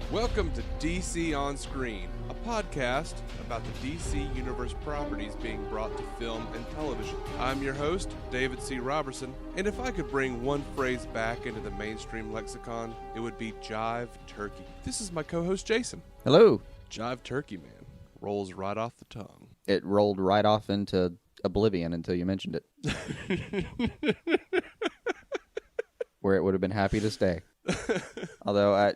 Welcome to DC On Screen, a podcast about the DC Universe properties being brought to film and television. I'm your host, David C. Robertson, and if I could bring one phrase back into the mainstream lexicon, it would be jive turkey. This is my co-host, Jason. Hello. Jive turkey, man. Rolls right off the tongue. It rolled right off into oblivion until you mentioned it. Where it would have been happy to stay. Although,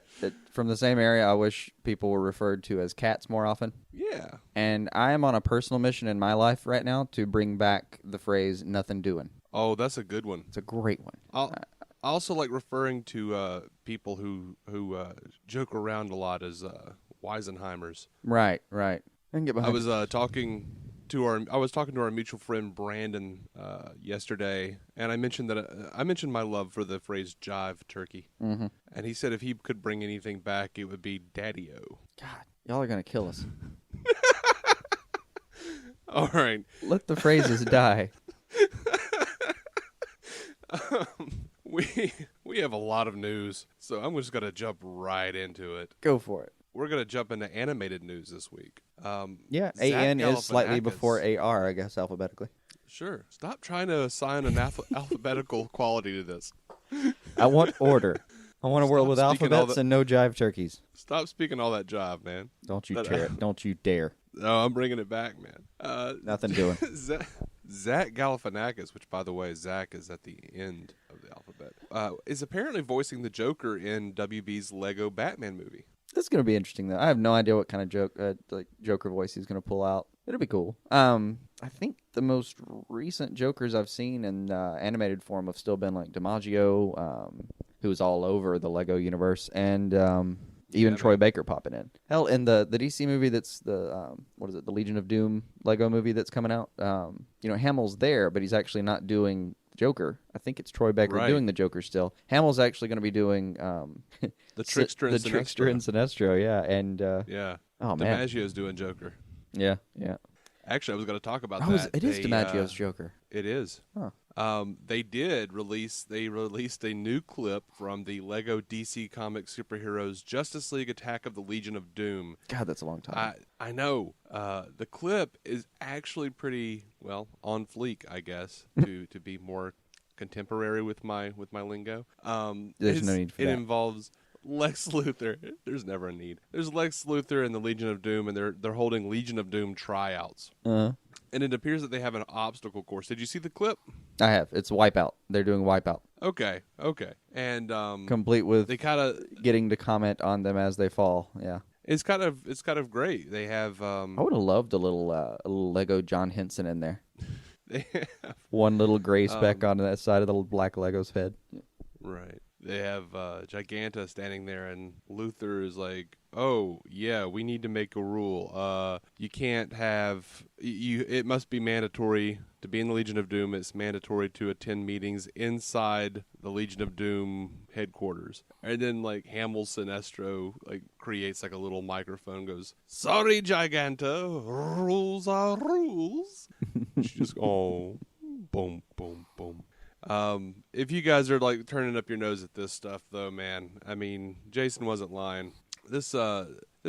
from the same area, I wish people were referred to as cats more often. Yeah. And I am on a personal mission in my life right now to bring back the phrase, nothing doing. Oh, that's a good one. It's a great one. I also like referring to people who joke around a lot as Weisenheimers. Right. I can get behind I was talking to our mutual friend Brandon yesterday, and I mentioned my love for the phrase jive turkey. Mm-hmm. And he said if he could bring anything back, it would be daddy-o. God, y'all are going to kill us. All right. Let the phrases die. We have a lot of news, so I'm just going to jump right into it. Go for it. We're going to jump into animated news this week. Yeah, Zach AN is slightly Galifianakis. before AR, I guess, alphabetically. Sure. Stop trying to assign an alphabetical quality to this. I want order. I want a world with alphabets and no jive turkeys. Stop speaking all that jive, man. Don't you dare. Don't you dare. No, I'm bringing it back, man. Nothing doing. Zach Galifianakis, which, by the way, Zach is at the end of the alphabet, is apparently voicing the Joker in WB's Lego Batman movie. This is going to be interesting, though. I have no idea what kind of Joker voice he's going to pull out. It'll be cool. I think the most recent Jokers I've seen in animated form have still been like DiMaggio, who's all over the Lego universe, and even Troy Baker popping in. Hell, in the DC movie that's the Legion of Doom Lego movie that's coming out, Hamill's there, but he's actually not doing Joker. I think it's Troy Baker doing the Joker still. Hamill's actually going to be doing the Trickster and Sinestro, yeah. And yeah. Oh man, DiMaggio's doing Joker. Yeah. Actually, I was going to talk about that. It is DiMaggio's Joker. It is. Huh. They released a new clip from the Lego DC Comics superheroes Justice League Attack of the Legion of Doom. God, that's a long time. I know. The clip is actually pretty, well, on fleek, I guess, to be more contemporary with my lingo. There's no need for that. It involves Lex Luthor. There's never a need. There's Lex Luthor and the Legion of Doom, and they're holding Legion of Doom tryouts. Uh-huh. And it appears that they have an obstacle course. Did you see the clip? I have. It's Wipeout. They're doing Wipeout. Okay. And complete with they kind of getting to comment on them as they fall. Yeah. It's kind of great. They have I would have loved a little Lego John Henson in there. They have one little gray speck on that side of the black Lego's head. Right. They have Giganta standing there, and Luthor is like, "Oh yeah, we need to make a rule. You can't have you. It must be mandatory to be in the Legion of Doom. It's mandatory to attend meetings inside the Legion of Doom headquarters." And then like Hamill Sinestro creates like a little microphone, goes, "Sorry, Giganta, rules are rules." She just boom, boom, boom. If you guys are turning up your nose at this stuff, though, man, I mean, Jason wasn't lying. This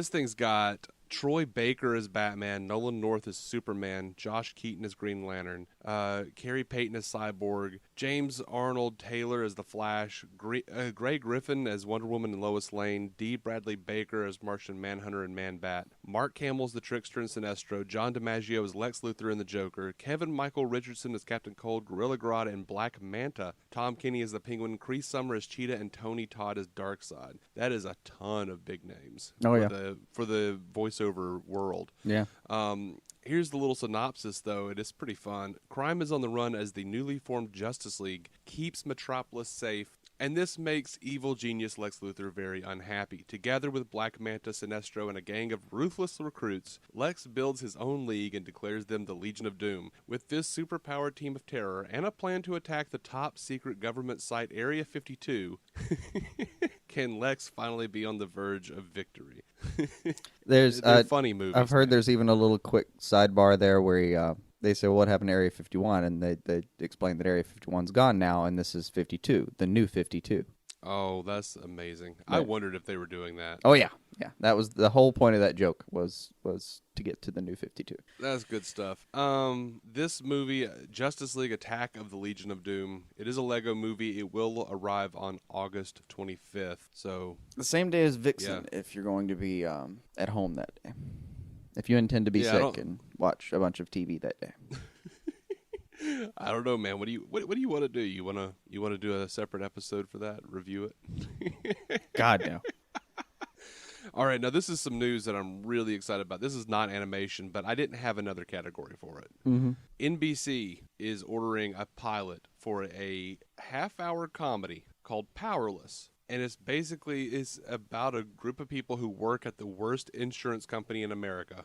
thing's got Troy Baker as Batman, Nolan North as Superman, Josh Keaton as Green Lantern, Carrie Payton as Cyborg, James Arnold Taylor as The Flash, Gray Griffin as Wonder Woman and Lois Lane, D. Bradley Baker as Martian Manhunter and Man-Bat, Mark Hamill as the Trickster and Sinestro, John DiMaggio as Lex Luthor and the Joker, Kevin Michael Richardson as Captain Cold, Gorilla Grodd and Black Manta, Tom Kenny as the Penguin, Cree Summer as Cheetah, and Tony Todd as Darkseid. That is a ton of big names for the voiceover world. Yeah. Here's the little synopsis, though. It is pretty fun. Crime is on the run as the newly formed Justice League keeps Metropolis safe, and this makes evil genius Lex Luthor very unhappy. Together with Black Manta, Sinestro, and a gang of ruthless recruits, Lex builds his own league and declares them the Legion of Doom. With this superpowered team of terror and a plan to attack the top-secret government site Area 52, can Lex finally be on the verge of victory? There's funny movies. I've heard there's even a little quick sidebar there where they say, well, what happened to Area 51? And they explain that Area 51's gone now, and this is 52, the new 52. Oh, that's amazing. Yeah. I wondered if they were doing that. Oh yeah, yeah. That was the whole point of that joke was to get to the New 52. That's good stuff. This movie, Justice League Attack of the Legion of Doom, it is a Lego movie. It will arrive on August 25th. So The same day as Vixen, if you're going to be at home that day. If you intend to be sick and watch a bunch of TV that day. I don't know, man. What do you want to do? You want to do a separate episode for that? Review it? God no. All right, now this is some news that I'm really excited about. This is not animation, but I didn't have another category for it. Mm-hmm. NBC is ordering a pilot for a half-hour comedy called Powerless. And it's basically about a group of people who work at the worst insurance company in America.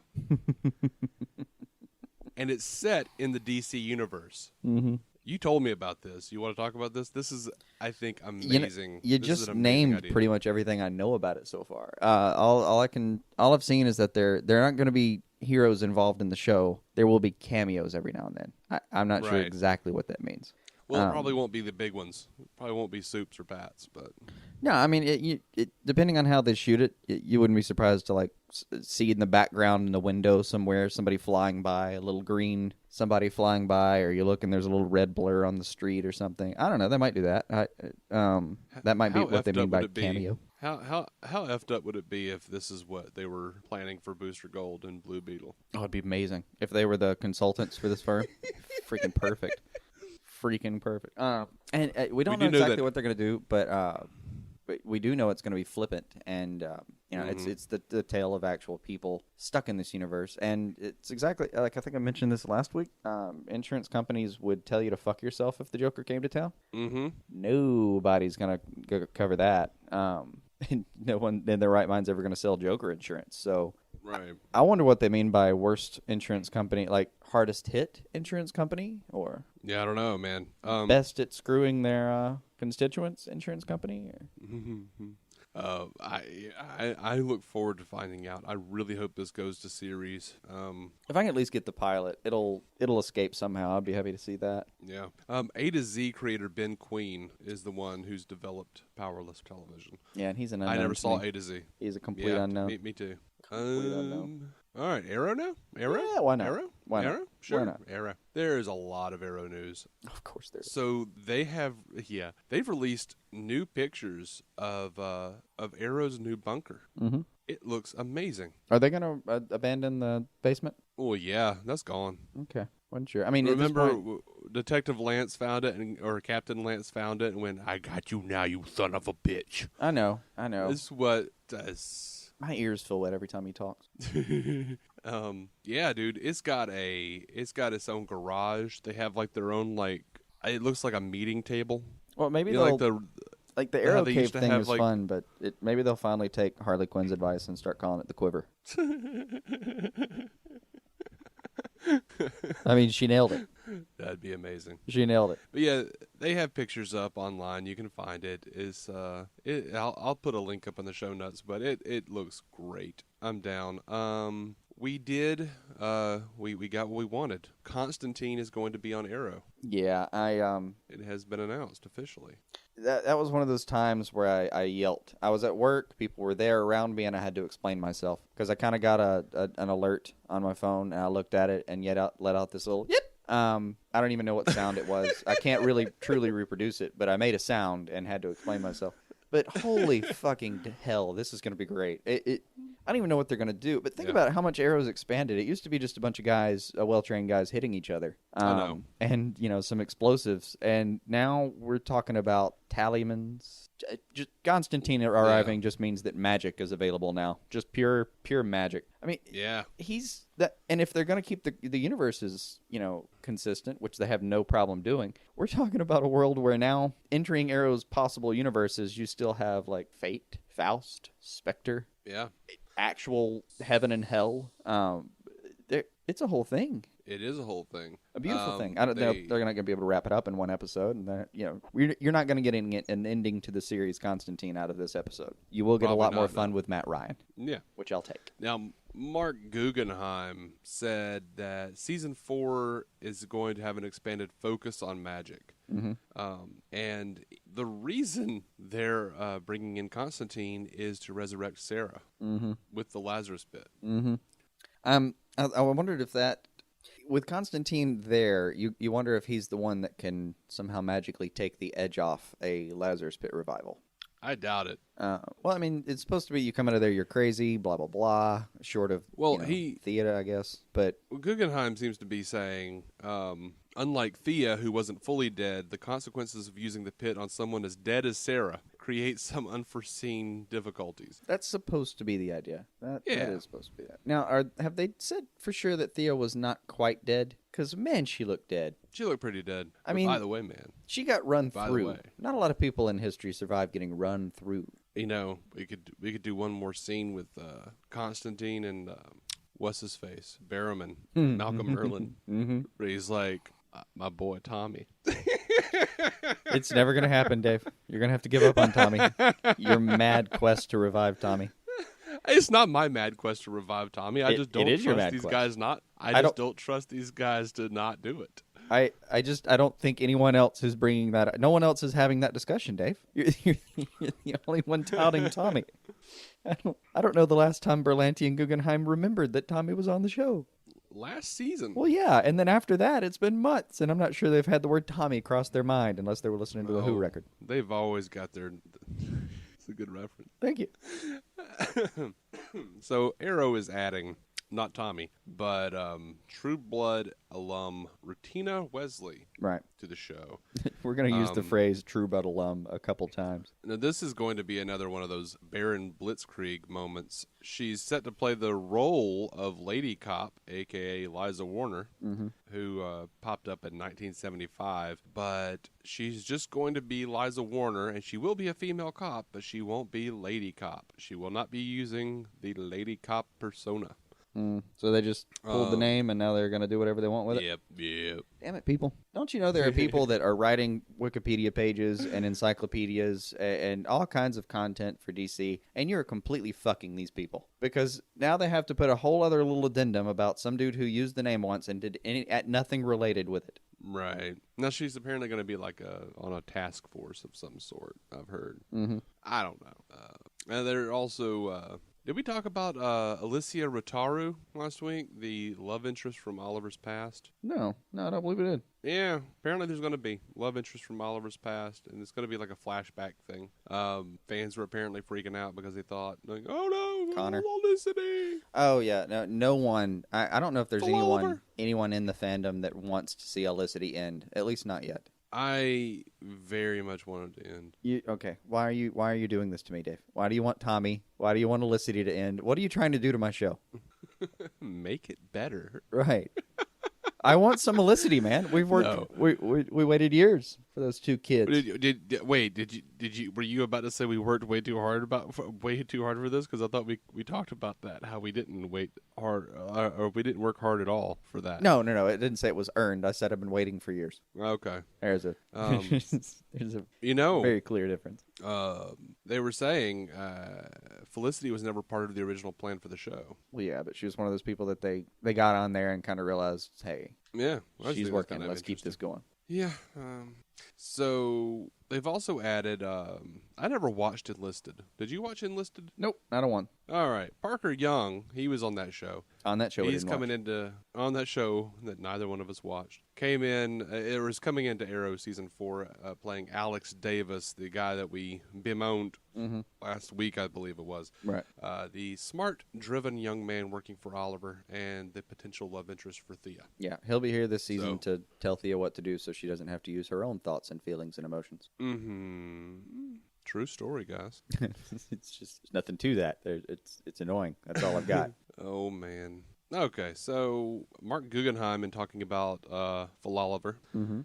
And it's set in the DC universe. Mm-hmm. You told me about this. You want to talk about this? This is, I think, amazing. You just named pretty much everything I know about it so far. All I've seen is that they're not going to be heroes involved in the show. There will be cameos every now and then. I'm not sure exactly what that means. Well, it probably won't be the big ones. It probably won't be Soups or Pats, but no, I mean, it depending on how they shoot it, you wouldn't be surprised to like see in the background in the window somewhere somebody flying by, a little green somebody flying by, or you look and there's a little red blur on the street or something. I don't know. They might do that. That might be what they mean by cameo. How effed up would it be if this is what they were planning for Booster Gold and Blue Beetle? Oh, it'd be amazing if they were the consultants for this firm. Freaking perfect. Freaking perfect. And we don't know exactly what they're going to do, but we do know it's going to be flippant, and it's the tale of actual people stuck in this universe, and it's exactly like I think I mentioned this last week. Insurance companies would tell you to fuck yourself if the Joker came to town. Mm-hmm. Nobody's going to cover that. And no one in their right mind's ever going to sell Joker insurance. So. Right. I wonder what they mean by worst insurance company, like hardest hit insurance company, or yeah, I don't know, man. Best at screwing their constituents insurance company. I look forward to finding out. I really hope this goes to series. If I can at least get the pilot, it'll escape somehow. I'd be happy to see that. Yeah. A to Z creator Ben Queen is the one who's developed Powerless television. Yeah, and he's an unknown. I never saw A to Z. He's a complete unknown. Me too. All right, Arrow now? Arrow? Yeah, why not? Arrow? Why not? Arrow? Sure. Why not? Arrow. There's a lot of Arrow news. Of course there is. So they've released new pictures of Arrow's new bunker. Mm-hmm. It looks amazing. Are they going to abandon the basement? Oh, yeah, that's gone. Okay. Wasn't sure. I mean, remember, Detective Lance found it, or Captain Lance found it, and went, "I got you now, you son of a bitch." I know. This is what does. My ears feel wet every time he talks. Yeah, dude, it's got its own garage. They have like their own it looks like a meeting table. Well, maybe they'll like the Arrow Cave thing is fun, but maybe they'll finally take Harley Quinn's advice and start calling it the Quiver. I mean, she nailed it. That'd be amazing. She nailed it. But yeah, they have pictures up online. You can find it. I'll put a link up in the show notes, but it looks great. I'm down. We got what we wanted. Constantine is going to be on Arrow. Yeah, it has been announced officially. That was one of those times where I yelped. I was at work, people were there around me, and I had to explain myself because I kind of got an alert on my phone, and I looked at it and let out this little yip. I don't even know what sound it was. I can't really truly reproduce it, but I made a sound and had to explain myself. But holy fucking hell, this is going to be great. I don't even know what they're going to do, but think about how much Arrow's expanded. It used to be just a bunch of guys, well-trained guys hitting each other. I know. And, some explosives. And now we're talking about talismans. Just Constantine arriving just means that magic is available now. Just pure magic. I mean, he's that. And if they're going to keep the universes, consistent, which they have no problem doing, we're talking about a world where now entering Arrow's possible universes, you still have like Fate, Faust, Spectre. Yeah. Actual heaven and hell. It's a whole thing. It is a whole thing. A beautiful thing. I don't know. They're not going to be able to wrap it up in one episode, and you're not going to get an ending to the series Constantine out of this episode. You will get a lot more fun with Matt Ryan. Yeah, which I'll take. Now, Marc Guggenheim said that season 4 is going to have an expanded focus on magic. Mm-hmm. And the reason they're bringing in Constantine is to resurrect Sara with the Lazarus pit. Mm-hmm. I wondered if that, with Constantine there, you wonder if he's the one that can somehow magically take the edge off a Lazarus Pit revival. I doubt it. Well, I mean, it's supposed to be you come out of there, you're crazy, blah, blah, blah, short of, Thea, I guess. But Guggenheim seems to be saying, unlike Thea, who wasn't fully dead, the consequences of using the pit on someone as dead as Sara create some unforeseen difficulties. That's supposed to be the idea. That is supposed to be that. Now, have they said for sure that Thea was not quite dead? Because, man, she looked dead. She looked pretty dead. I mean, by the way, man. She got run by through. The way. Not a lot of people in history survive getting run through. We could do one more scene with Constantine and what's his face? Barrowman, Malcolm Merlin. Where he's like, my boy Tommy. It's never going to happen, Dave. You're going to have to give up on Tommy. Your mad quest to revive Tommy. It's not my mad quest to revive Tommy. I just don't trust these guys not. I just don't trust these guys to not do it. I don't think anyone else is bringing that up. No one else is having that discussion, Dave. You're the only one touting Tommy. I don't know the last time Berlanti and Guggenheim remembered that Tommy was on the show. Last season. Well, yeah, and then after that, it's been months, and I'm not sure they've had the word Tommy cross their mind unless they were listening to a Who record. They've always got their... It's a good reference. Thank you. So Arrow is adding, not Tommy, but True Blood alum Rutina Wesley to the show. We're going to use the phrase True Blood alum a couple times. Now, this is going to be another one of those Baron Blitzkrieg moments. She's set to play the role of Lady Cop, a.k.a. Liza Warner, who popped up in 1975. But she's just going to be Liza Warner, and she will be a female cop, but she won't be Lady Cop. She will not be using the Lady Cop persona. So they just pulled the name, and now they're going to do whatever they want with it? Yep. Damn it, people. Don't you know there are people that are writing Wikipedia pages and encyclopedias and all kinds of content for DC, and you're completely fucking these people. Because now they have to put a whole other little addendum about some dude who used the name once and did nothing related with it. Right. Now, she's apparently going to be like on a task force of some sort, I've heard. I don't know. And they're also... did we talk about Alicia Rotaru last week, the love interest from Oliver's past? No, I don't believe we did. Yeah, apparently there's going to be love interest from Oliver's past, and it's going to be like a flashback thing. Fans were apparently freaking out because they thought, like, oh no, Connor. Olicity. Oh yeah, no one. I don't know if there's anyone in the fandom that wants to see Olicity end. At least not yet. I very much want it to end. Okay? Why are you doing this to me, Dave? Why do you want Tommy? Why do you want Olicity to end? What are you trying to do to my show? Make it better. Right. I want some Olicity, man. We've worked. No. We waited years for those two kids. Were you about to say we worked way too hard for this? Because I thought we talked about that, how we didn't wait hard, or we didn't work hard at all for that. No. It didn't say it was earned. I said I've been waiting for years. Okay. There's a very clear difference. They were saying Felicity was never part of the original plan for the show. Well, yeah, but she was one of those people that they got on there and kind of realized, hey, she's working. Let's keep this going. Yeah. So they've also added. I never watched Enlisted. Did you watch Enlisted? Nope, not a one. All right, Parker Young. He was on that show. On that show, he's coming on that show that neither one of us watched. Came in. It was coming into Arrow season 4, playing Alex Davis, the guy that we bemoaned last week, I believe it was. Right. The smart, driven young man working for Oliver and the potential love interest for Thea. Yeah, he'll be here this season to tell Thea what to do, so she doesn't have to use her own thoughts and feelings and emotions. True story, guys. It's just nothing to that. It's annoying. That's all I've got. Oh, man. Okay, so Marc Guggenheim, in talking about Oliver,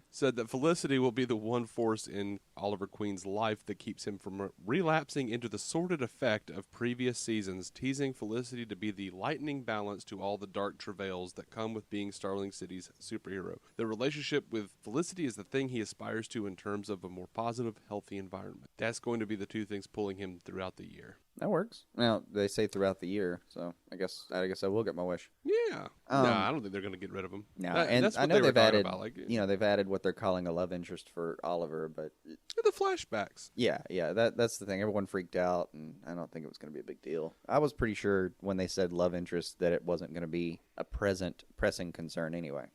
said that Felicity will be the one force in Oliver Queen's life that keeps him from relapsing into the sordid effect of previous seasons, teasing Felicity to be the lightning balance to all the dark travails that come with being Starling City's superhero. The relationship with Felicity is the thing he aspires to in terms of a more positive, healthy environment. That's going to be the two things pulling him throughout the year. That works. Now, they say throughout the year, so I guess I will get my wish. Yeah. No, I don't think they're going to get rid of him. No, and that's what I know they've added, about. they've added what they're calling a love interest for Oliver, but it's the flashbacks. Yeah. That's the thing. Everyone freaked out, and I don't think it was going to be a big deal. I was pretty sure when they said love interest that it wasn't going to be a pressing concern anyway.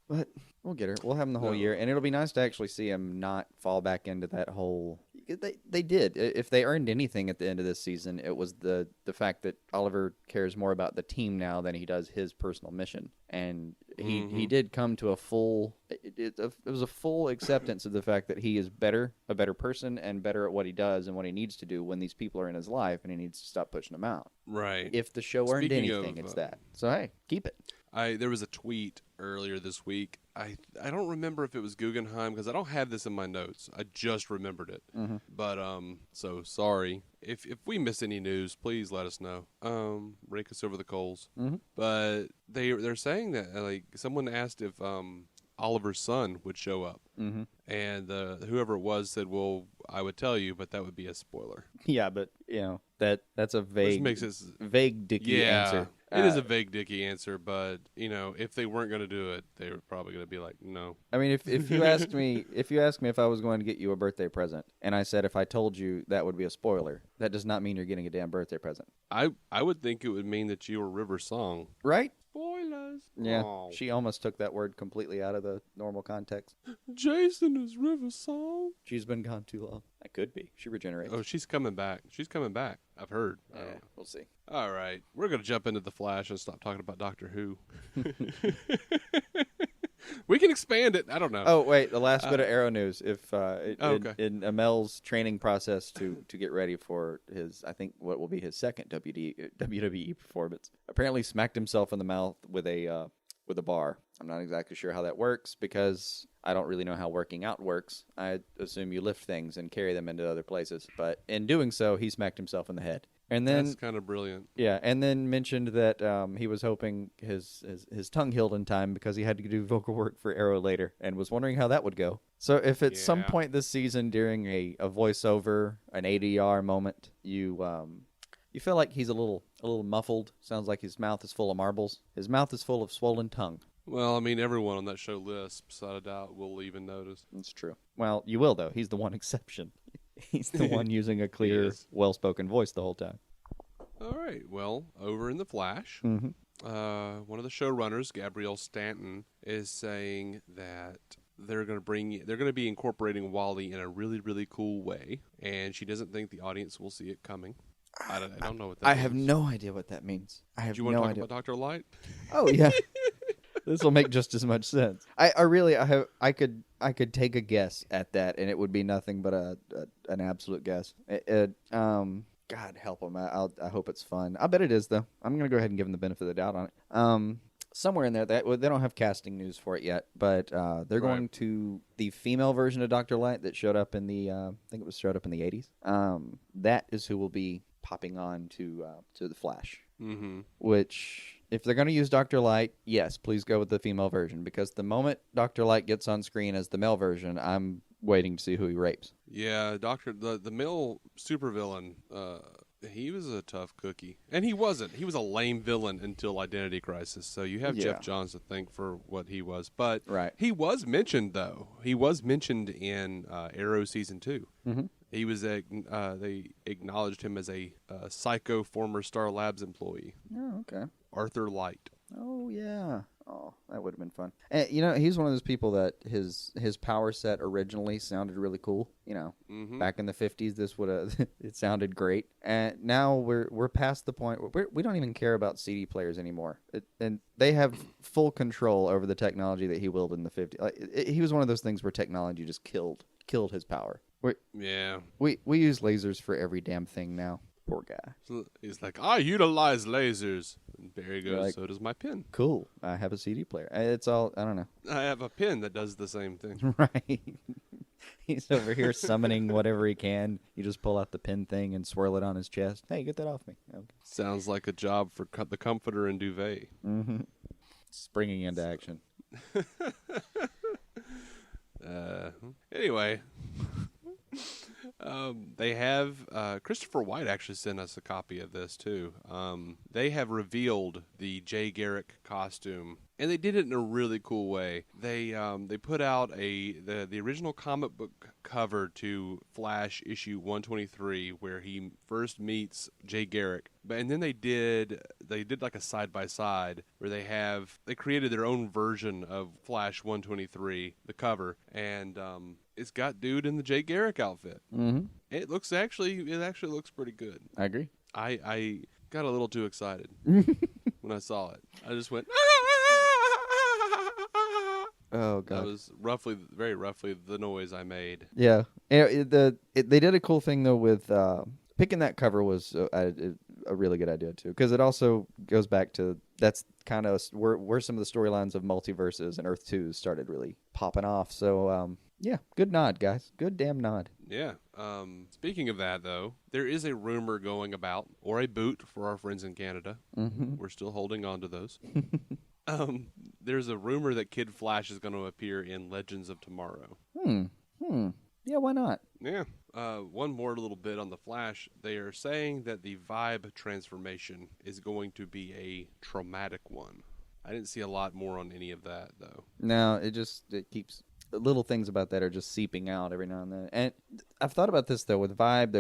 But we'll get her. We'll have him the whole year, and it'll be nice to actually see him not fall back into that whole. They did. If they earned anything at the end of this season, it was the fact that Oliver cares more about the team now than he does his personal mission, and he did come to a full. It was a full acceptance of the fact that he is a better person, and better at what he does and what he needs to do when these people are in his life, and he needs to stop pushing them out. Right. If the show earned anything, it's that. So hey, keep it. There was a tweet earlier this week. I don't remember if it was Guggenheim because I don't have this in my notes. I just remembered it. But so sorry if we miss any news. Please let us know. Rake us over the coals. But they're saying that like someone asked if Oliver's son would show up, and whoever it was said, "Well, I would tell you, but that would be a spoiler." Yeah, but that's a vague, vague Dicky answer. It is a vague Dicky answer, but if they weren't going to do it, they were probably going to be like, "No." I mean, if you asked me if I was going to get you a birthday present, and I said if I told you that would be a spoiler, that does not mean you're getting a damn birthday present. I would think it would mean that you were River Song, right? Spoilers. Yeah, she almost took that word completely out of the normal context. Jason is River Song. She's been gone too long. That could be. She regenerates. Oh, she's coming back. I've heard. We'll see. All right, we're gonna jump into the Flash and stop talking about Doctor Who. We can expand it. I don't know. Oh wait, the last bit of Arrow news. If in Amel's training process to get ready for his, I think what will be his second WWE performance, apparently smacked himself in the mouth with a bar. I'm not exactly sure how that works because I don't really know how working out works. I assume you lift things and carry them into other places, but in doing so, he smacked himself in the head. And then that's kind of brilliant. Yeah, and then mentioned that he was hoping his tongue healed in time because he had to do vocal work for Arrow later, and was wondering how that would go. So if at some point this season during a voiceover, an ADR moment, you feel like he's a little muffled, sounds like his mouth is full of marbles. His mouth is full of swollen tongue. Well, I mean, everyone on that show lisps, without a doubt, will even notice. That's true. Well, you will, though. He's the one exception. He's the one using a clear, well-spoken voice the whole time. All right. Well, over in The Flash, one of the showrunners, Gabrielle Stanton, is saying that they're going to be incorporating Wally in a really, really cool way, and she doesn't think the audience will see it coming. I don't know what that means. I have no idea what that means. Do you want to talk about Dr. Light? Oh, yeah. This will make just as much sense. I could take a guess at that, and it would be nothing but an absolute guess. God help them. I hope it's fun. I bet it is, though. I'm going to go ahead and give them the benefit of the doubt on it. Somewhere in there, they don't have casting news for it yet, but they're going to the female version of Dr. Light that showed up in the I think it was showed up in the 80s. That is who will be popping on to the Flash. Which, if they're going to use Dr. Light, yes, please go with the female version, because the moment Dr. Light gets on screen as the male version, I'm waiting to see who he rapes. Yeah, the male supervillain, he was a tough cookie. And he wasn't. He was a lame villain until Identity Crisis, so you have Jeff Johns to thank for what he was. But he was mentioned, though. He was mentioned in Arrow Season 2. He was they acknowledged him as a psycho former Star Labs employee. Oh, okay. Arthur Light. Oh, yeah. Oh, that would have been fun. And, he's one of those people that his power set originally sounded really cool. Back in the 50s, this would have it sounded great. And now we're past the point where we don't even care about CD players anymore. And they have full control over the technology that he wielded in the 50s. He was one of those things where technology just killed his power. We use lasers for every damn thing now. Poor guy. So he's like, I utilize lasers. And there he goes, so does my pen. Cool. I have a CD player. It's all, I don't know. I have a pen that does the same thing. Right. He's over here summoning whatever he can. You just pull out the pen thing and swirl it on his chest. Hey, get that off me. Okay. Sounds like a job for the comforter and duvet. Springing into action. Anyway... they have Christopher White actually sent us a copy of this too. They have revealed the Jay Garrick costume And they did it in a really cool way. They put out the original comic book cover to Flash issue 123, where he first meets Jay Garrick. And then they did like a side by side where they created their own version of Flash 123, the cover, and it's got dude in the Jay Garrick outfit. Mm-hmm. It actually looks pretty good. I agree. I got a little too excited when I saw it. I just went. Oh god, that was very roughly the noise I made. Yeah, they did a cool thing though with picking that cover was a really good idea too, because it also goes back to that's kind of where some of the storylines of multiverses and Earth 2 started really popping off. So yeah, good nod, guys. Good damn nod. Yeah. Speaking of that, though, there is a rumor going about, or a boot for our friends in Canada. Mm-hmm. We're still holding on to those. There's a rumor that Kid Flash is going to appear in Legends of Tomorrow. Yeah, why not? Yeah. One more little bit on the Flash. They are saying that the vibe transformation is going to be a traumatic one. I didn't see a lot more on any of that, though. No, it keeps... little things about that are just seeping out every now and then. And I've thought about this, though, with Vibe.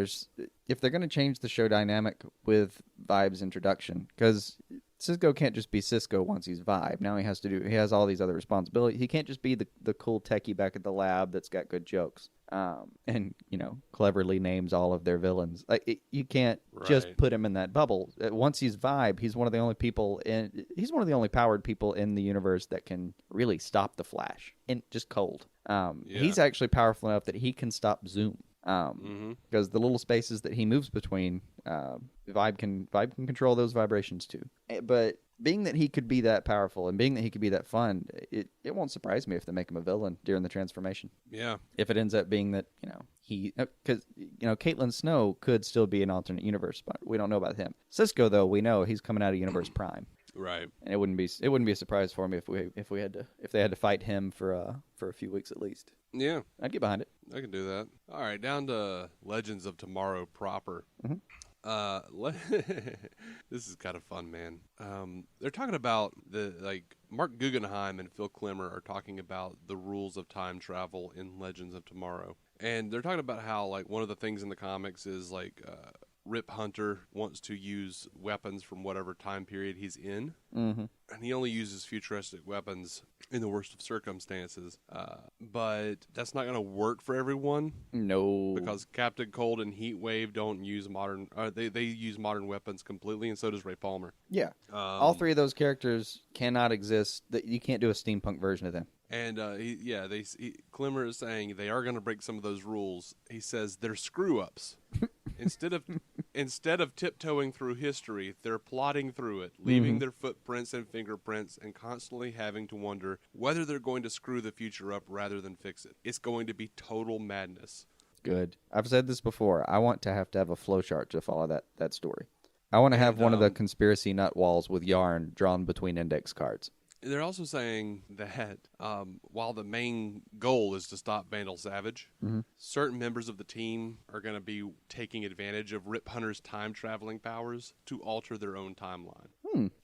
If they're going to change the show dynamic with Vibe's introduction, because Cisco can't just be Cisco once he's Vibe. Now he has all these other responsibilities. He can't just be the cool techie back at the lab that's got good jokes. And, cleverly names all of their villains. You can't just put him in that bubble. Once he's Vibe, he's one of the only powered people in the universe that can really stop the Flash. And just cold. He's actually powerful enough that he can stop Zoom. Because the little spaces that he moves between, Vibe can control those vibrations too. But being that he could be that powerful and being that he could be that fun, it won't surprise me if they make him a villain during the transformation. Yeah. If it ends up being that, because, Caitlin Snow could still be an alternate universe, but we don't know about him. Cisco, though, we know he's coming out of Universe Prime. Right. And it wouldn't be a surprise for me if they had to fight him for a few weeks at least. Yeah. I'd get behind it. I can do that. All right, down to Legends of Tomorrow proper. Mm-hmm. This is kind of fun, man. They're talking about Marc Guggenheim and Phil Klemmer are talking about the rules of time travel in Legends of Tomorrow. And they're talking about how, one of the things in the comics is, Rip Hunter wants to use weapons from whatever time period he's in. Mm-hmm. And he only uses futuristic weapons in the worst of circumstances. But that's not going to work for everyone. No. Because Captain Cold and Heatwave don't use modern... they use modern weapons completely, and so does Ray Palmer. Yeah. All three of those characters cannot exist. You can't do a steampunk version of them. And, Klemmer is saying they are going to break some of those rules. He says they're screw-ups. Instead of tiptoeing through history, they're plodding through it, leaving their footprints and fingerprints, and constantly having to wonder whether they're going to screw the future up rather than fix it. It's going to be total madness. Good. I've said this before. I want to have a flowchart to follow that story. I want to have one of the conspiracy nut walls with yarn drawn between index cards. They're also saying that while the main goal is to stop Vandal Savage, certain members of the team are going to be taking advantage of Rip Hunter's time-traveling powers to alter their own timeline.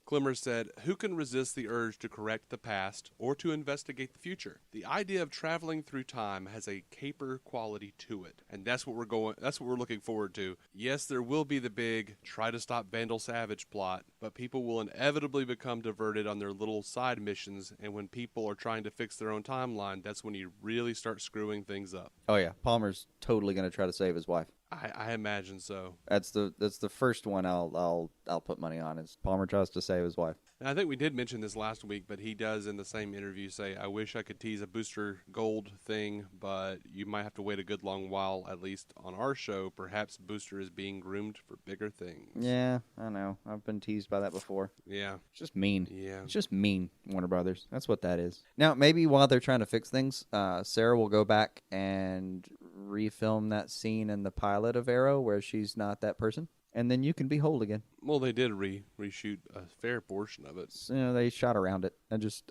Klemmer said, "Who can resist the urge to correct the past or to investigate the future? The idea of traveling through time has a caper quality to it, and that's what we're looking forward to. Yes, there will be the big try to stop Vandal Savage plot, but people will inevitably become diverted on their little side missions, and when people are trying to fix their own timeline, that's when you really start screwing things up." Oh yeah, Palmer's totally going to try to save his wife. I imagine so. That's the first one I'll put money on is Palmer tries to save his wife. And I think we did mention this last week, but he does in the same interview say, "I wish I could tease a Booster Gold thing, but you might have to wait a good long while, at least on our show. Perhaps Booster is being groomed for bigger things." Yeah, I know. I've been teased by that before. Yeah. It's just mean. Yeah. It's just mean, Warner Brothers. That's what that is. Now, maybe while they're trying to fix things, Sara will go back and refilm that scene in the pilot of Arrow where she's not that person. And then you can be whole again. Well, they did reshoot a fair portion of it. So, they shot around it. I just,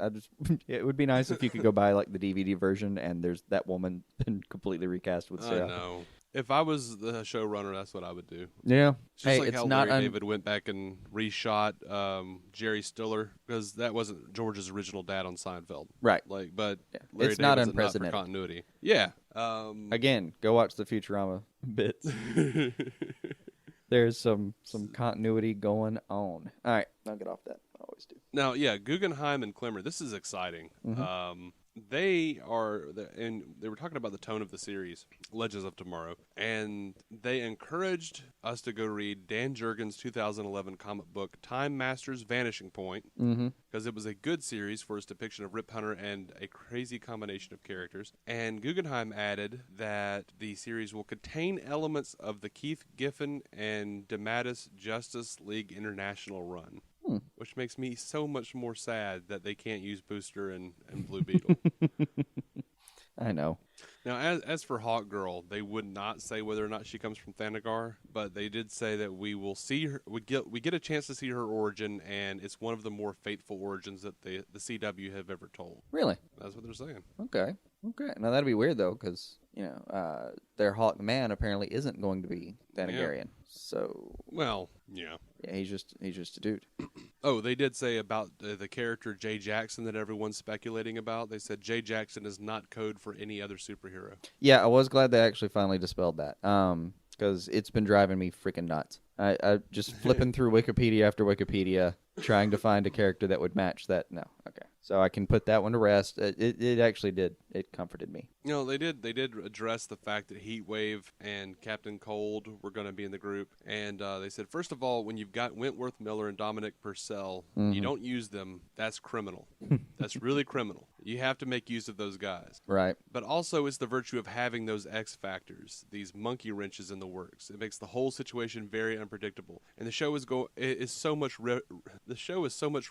it would be nice if you could go buy the DVD version and there's that woman been completely recast with Sara. I know. If I was the showrunner, that's what I would do. Yeah. It's just Hey, like it's how not Larry David went back and reshot Jerry Stiller, because that wasn't George's original dad on Seinfeld. Right. Like, but Yeah. Larry It's not David's unprecedented. for continuity. Yeah. Again, go watch the Futurama bits. There's some continuity going on. All right, I'll get off that. I always do. Now, yeah, Guggenheim and Klemmer, this is exciting. Mm-hmm. They were talking about the tone of the series, Legends of Tomorrow, and they encouraged us to go read Dan Jurgens' 2011 comic book Time Master's Vanishing Point, because it was a good series for its depiction of Rip Hunter and a crazy combination of characters. And Guggenheim added that the series will contain elements of the Keith Giffen and DeMatteis Justice League International run. Which makes me so much more sad that they can't use Booster and Blue Beetle. I know. Now, as for Hawk Girl, they would not say whether or not she comes from Thanagar, but they did say that we will see her. We get a chance to see her origin, and it's one of the more fateful origins that the CW have ever told. Really? That's what they're saying. Okay. Now that'd be weird though, because their Hawk Man apparently isn't going to be Thanagarian. Yeah. So. Well, yeah. Yeah, he's just a dude. Oh, they did say about the character Jay Jackson that everyone's speculating about. They said Jay Jackson is not code for any other superhero. Yeah, I was glad they actually finally dispelled that. Because it's been driving me freaking nuts. I just flipping through Wikipedia after Wikipedia, trying to find a character that would match that. No, okay. So I can put that one to rest. It actually did. It comforted me. You know, they did address the fact that Heatwave and Captain Cold were going to be in the group. And they said, first of all, when you've got Wentworth Miller and Dominic Purcell, you don't use them. That's criminal. That's really criminal. You have to make use of those guys. Right. But also it's the virtue of having those X factors, these monkey wrenches in the works. It makes the whole situation very unpredictable. And the show is so much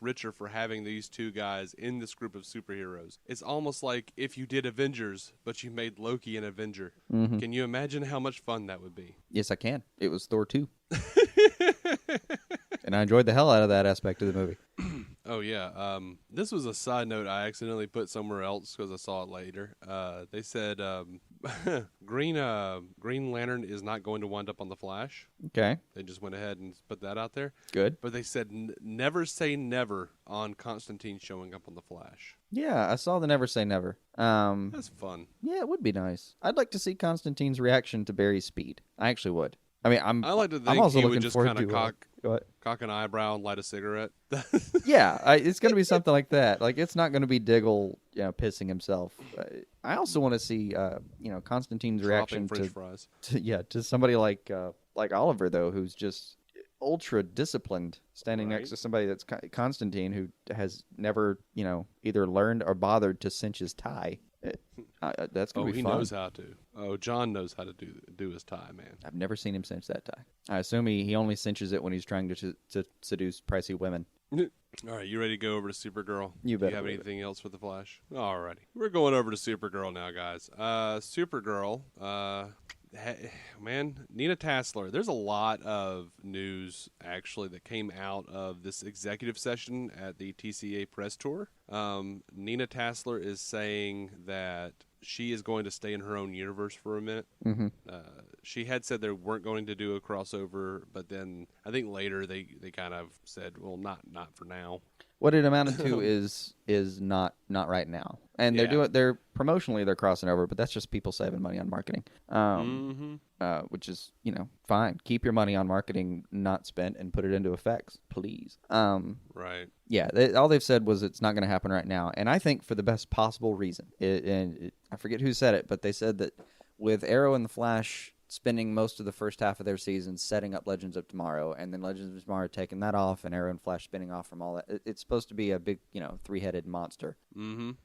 richer for having these two guys in this group of superheroes. It's almost like if you did Avengers, but you made Loki an Avenger. Can you imagine how much fun that would be? Yes, I can. It was Thor 2. And I enjoyed the hell out of that aspect of the movie. Oh, yeah. This was a side note I accidentally put somewhere else because I saw it later. They said Green Lantern is not going to wind up on The Flash. Okay. They just went ahead and put that out there. Good. But they said never say never on Constantine showing up on The Flash. Yeah, I saw the Never Say Never. That's fun. Yeah, it would be nice. I'd like to see Constantine's reaction to Barry's speed. I actually would. I mean, I like to think I'm also he would looking just forward kind of to cock an eyebrow and light a cigarette. Yeah, it's going to be something like that. Like, it's not going to be Diggle, pissing himself. I also want to see, Constantine's reaction French fries. to somebody like Oliver, though, who's just ultra disciplined, standing next to somebody that's Constantine, who has never, either learned or bothered to cinch his tie. That's going to be fun. Oh, he knows how to. Oh, John knows how to do his tie, man. I've never seen him cinch that tie. I assume he only cinches it when he's trying to seduce pricey women. All right, you ready to go over to Supergirl? You bet. Do you have anything else for the Flash? Alrighty, we're going over to Supergirl now, guys. Supergirl, man, Nina Tassler. There's a lot of news actually that came out of this executive session at the TCA press tour. Nina Tassler is saying that she is going to stay in her own universe for a minute. She had said they weren't going to do a crossover, but then I think later they kind of said, well, not for now. What it amounted to is not right now, and they're promotionally they're crossing over, but that's just people saving money on marketing, which is fine. Keep your money on marketing not spent and put it into effects, please. Right. Yeah. All they've said was it's not going to happen right now, and I think for the best possible reason. I forget who said it, but they said that with Arrow and the Flash spending most of the first half of their season setting up Legends of Tomorrow, and then Legends of Tomorrow taking that off, and Arrow and Flash spinning off from all that. It's supposed to be a big, three-headed monster.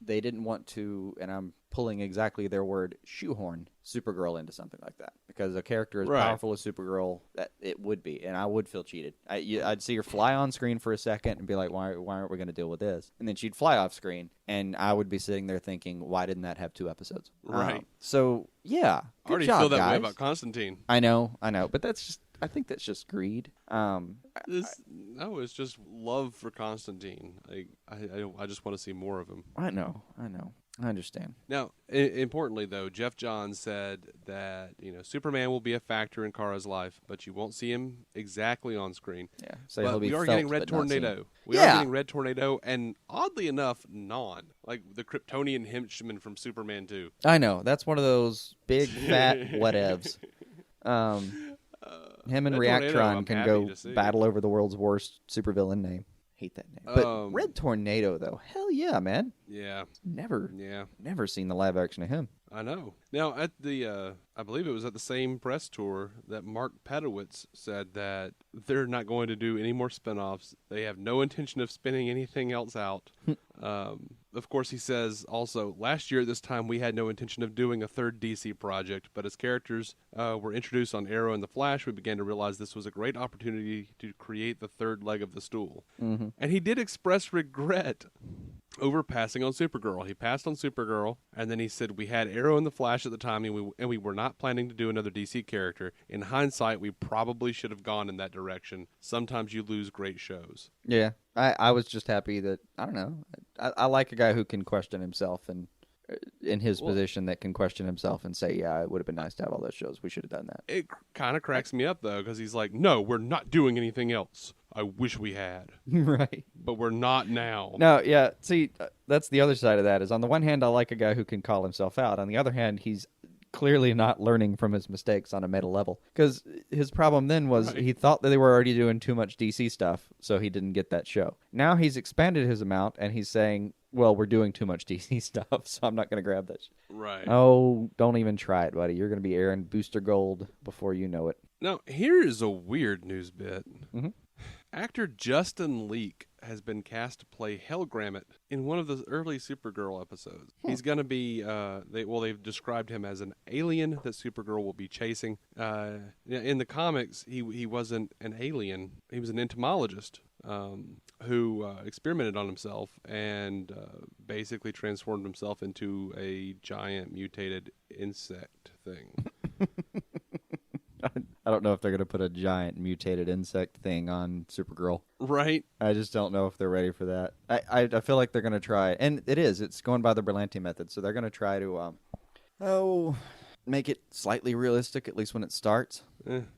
They didn't want to, and I'm pulling exactly their word, shoehorn Supergirl into something like that, because a character as powerful as Supergirl, that it would be, and I would feel cheated. I'd see her fly on screen for a second and be like, why aren't we going to deal with this? And then she'd fly off screen, and I would be sitting there thinking, why didn't that have 2 episodes? Right. So, yeah. I already feel that way about Constantine. I know, but I think that's just greed. It's just love for Constantine. I just want to see more of him. I know. I understand. Now, importantly, though, Jeff Johns said that, Superman will be a factor in Kara's life, but you won't see him exactly on screen. Yeah. So but he'll be we are felt, getting Red but not seen. Tornado. We are Yeah. getting Red Tornado, and oddly enough, Non. Like the Kryptonian henchman from Superman 2. I know. That's one of those big, fat whatevs. Him and Red Tornado, I'm Reactron can happy go to see. battle over the world's worst supervillain name. Hate that name. But Red Tornado, though, hell yeah, man. Yeah. Never seen the live action of him. I know. Now, at the, I believe it was at the same press tour that Marc Pedowitz said that they're not going to do any more spinoffs. They have no intention of spinning anything else out. Of course, he says also, last year at this time, we had no intention of doing a third DC project, but as characters were introduced on Arrow and The Flash, we began to realize this was a great opportunity to create the third leg of the stool. Mm-hmm. And he did express regret over passing on Supergirl. He passed on Supergirl, and then he said, we had Arrow and The Flash at the time, and we were not planning to do another DC character. In hindsight, we probably should have gone in that direction. Sometimes you lose great shows. Yeah. I was just happy that, I don't know, I like a guy who can question himself and in his position that can question himself and say, yeah, it would have been nice to have all those shows. We should have done that. It kind of cracks me up, though, because he's like, no, we're not doing anything else. I wish we had. Right. But we're not now. No, yeah. See, that's the other side of that is on the one hand, I like a guy who can call himself out. On the other hand, he's clearly not learning from his mistakes on a meta level. Because his problem then was he thought that they were already doing too much DC stuff, so he didn't get that show. Now he's expanded his amount, and he's saying, well, we're doing too much DC stuff, so I'm not going to grab that. Right. Oh, don't even try it, buddy. You're going to be airing Booster Gold before you know it. Now, here is a weird news bit. Mm-hmm. Actor Justin Leak has been cast to play HellGrammite in one of the early Supergirl episodes. He's going to be, they've described him as an alien that Supergirl will be chasing. In the comics, he wasn't an alien. He was an entomologist who experimented on himself and basically transformed himself into a giant mutated insect thing. I don't know if they're going to put a giant mutated insect thing on Supergirl. Right. I just don't know if they're ready for that. I feel like they're going to try, and it's going by the Berlanti method, so they're going to try to, make it slightly realistic, at least when it starts.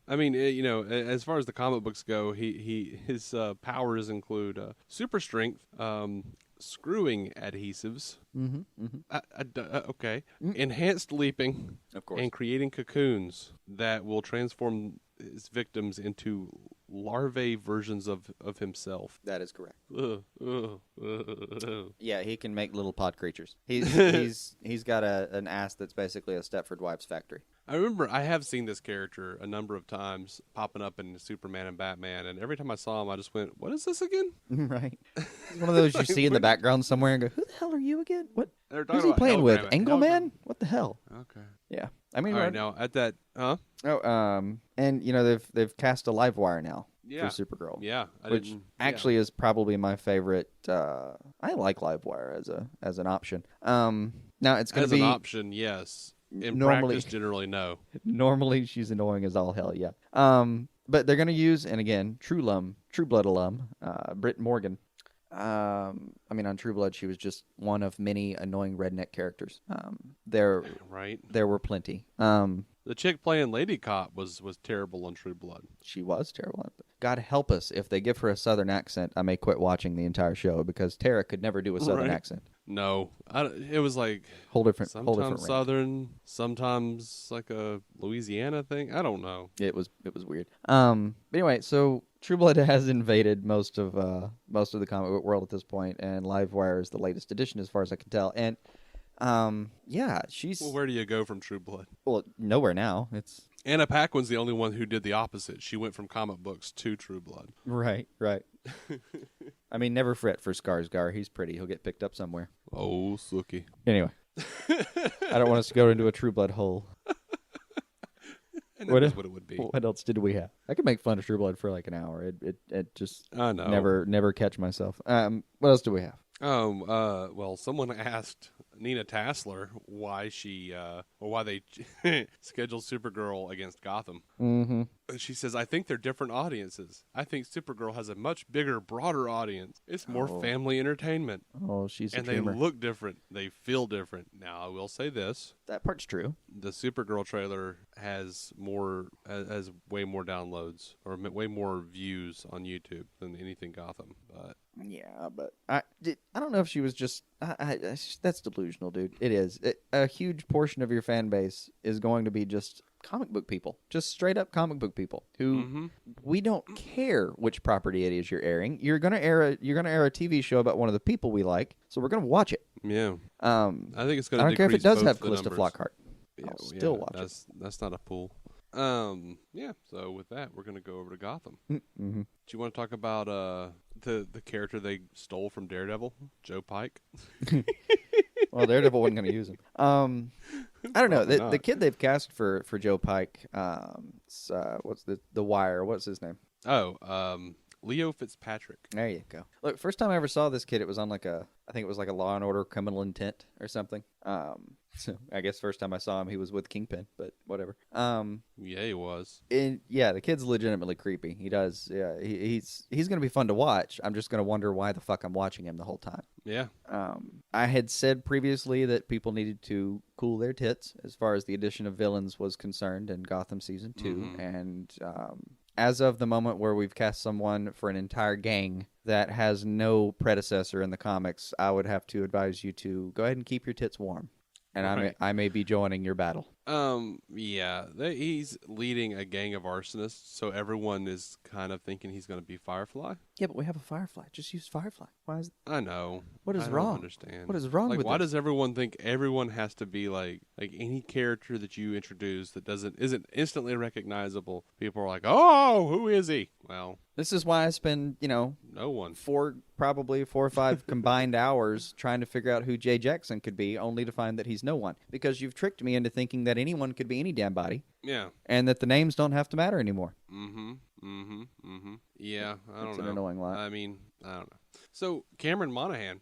I mean, as far as the comic books go, his powers include super strength, screwing adhesives, enhanced leaping, of course, and creating cocoons that will transform his victims into larvae versions of himself. That is correct. Yeah, he can make little pod creatures. He's got an ass that's basically a Stepford Wives factory. I remember I have seen this character a number of times popping up in Superman and Batman, and every time I saw him, I just went, what is this again? Right. It's one of those you see in the background somewhere and go, who the hell are you again? What? Who's he playing with? Engelman? What the hell? Okay. Yeah. I mean, all right, now at that, huh? Oh, and they've cast a Livewire now for Supergirl. Yeah, which actually is probably my favorite. I like Livewire as an option. Now it's going to be as an option, yes. In normally, practice, generally, no. Normally, she's annoying as all hell. Yeah. But they're going to use, and again, True Blood alum, Britt Morgan. I mean, on True Blood, she was just one of many annoying redneck characters. There were plenty. The chick playing Lady Cop was terrible on True Blood. She was terrible. God help us if they give her a Southern accent. I may quit watching the entire show because Tara could never do a Southern accent. No, it was like sometimes Southern, sometimes like a Louisiana thing. I don't know. It was weird. But anyway, so True Blood has invaded most of the comic book world at this point, and Livewire is the latest edition, as far as I can tell. And she's. Well, where do you go from True Blood? Well, nowhere now. It's Anna Paquin's the only one who did the opposite. She went from comic books to True Blood. Right. I mean, never fret for Skarsgård. He's pretty. He'll get picked up somewhere. Oh, Sookie. Anyway, I don't want us to go into a True Blood hole. And that is what it would be. What else did we have? I could make fun of True Blood for like an hour. It just I know. never catch myself. What else do we have? Well, someone asked Nina Tassler why they scheduled Supergirl against Gotham. Mm-hmm. And she says, I think they're different audiences. I think Supergirl has a much bigger, broader audience. It's more family entertainment. Oh, she's a And dreamer. they look different. They feel different. Now, I will say this. That part's true. The Supergirl trailer has way more downloads or way more views on YouTube than anything Gotham. But yeah, but I don't know if she was just that's delusional, dude. It is. A huge portion of your fan base is going to be just comic book people, just straight up comic book people who we don't care which property it is you're airing. You're gonna air a TV show about one of the people we like, so we're gonna watch it. Yeah. I think it's I gonna. don't care if it does have Calista Calista Flockhart. Yeah, I'll still watch it. That's not a pool. Yeah. So with that, we're gonna go over to Gotham. Mm-hmm. Do you want to talk about the character they stole from Daredevil, Joe Pike? Well, Daredevil wasn't going to use him. I don't know. The kid they've cast for Joe Pike, what's the Wire? What's his name? Leo Fitzpatrick. There you go. Look, first time I ever saw this kid, it was on I think it was like a Law and Order Criminal Intent or something. So I guess first time I saw him, he was with Kingpin, but whatever. Yeah, he was. Yeah, the kid's legitimately creepy. He does. Yeah, he's going to be fun to watch. I'm just going to wonder why the fuck I'm watching him the whole time. Yeah. I had said previously that people needed to cool their tits as far as the addition of villains was concerned in Gotham Season 2, and as of the moment where we've cast someone for an entire gang that has no predecessor in the comics, I would have to advise you to go ahead and keep your tits warm. And I may be joining your battle. Yeah. He's leading a gang of arsonists, so everyone is kind of thinking he's going to be Firefly. Yeah, but we have a Firefly. Just use Firefly. Why is? I know. What is I wrong? don't understand. What is wrong with why does everyone think everyone has to be like any character that you introduce that isn't instantly recognizable? People are like, oh, who is he? Well, this is why I spend no one probably 4 or 5 combined hours trying to figure out who Jay Jackson could be, only to find that he's no one. Because you've tricked me into thinking that anyone could be any damn body. Yeah. And that the names don't have to matter anymore. Yeah, I don't know. It's an annoying lie. I mean, I don't know. So Cameron Monaghan,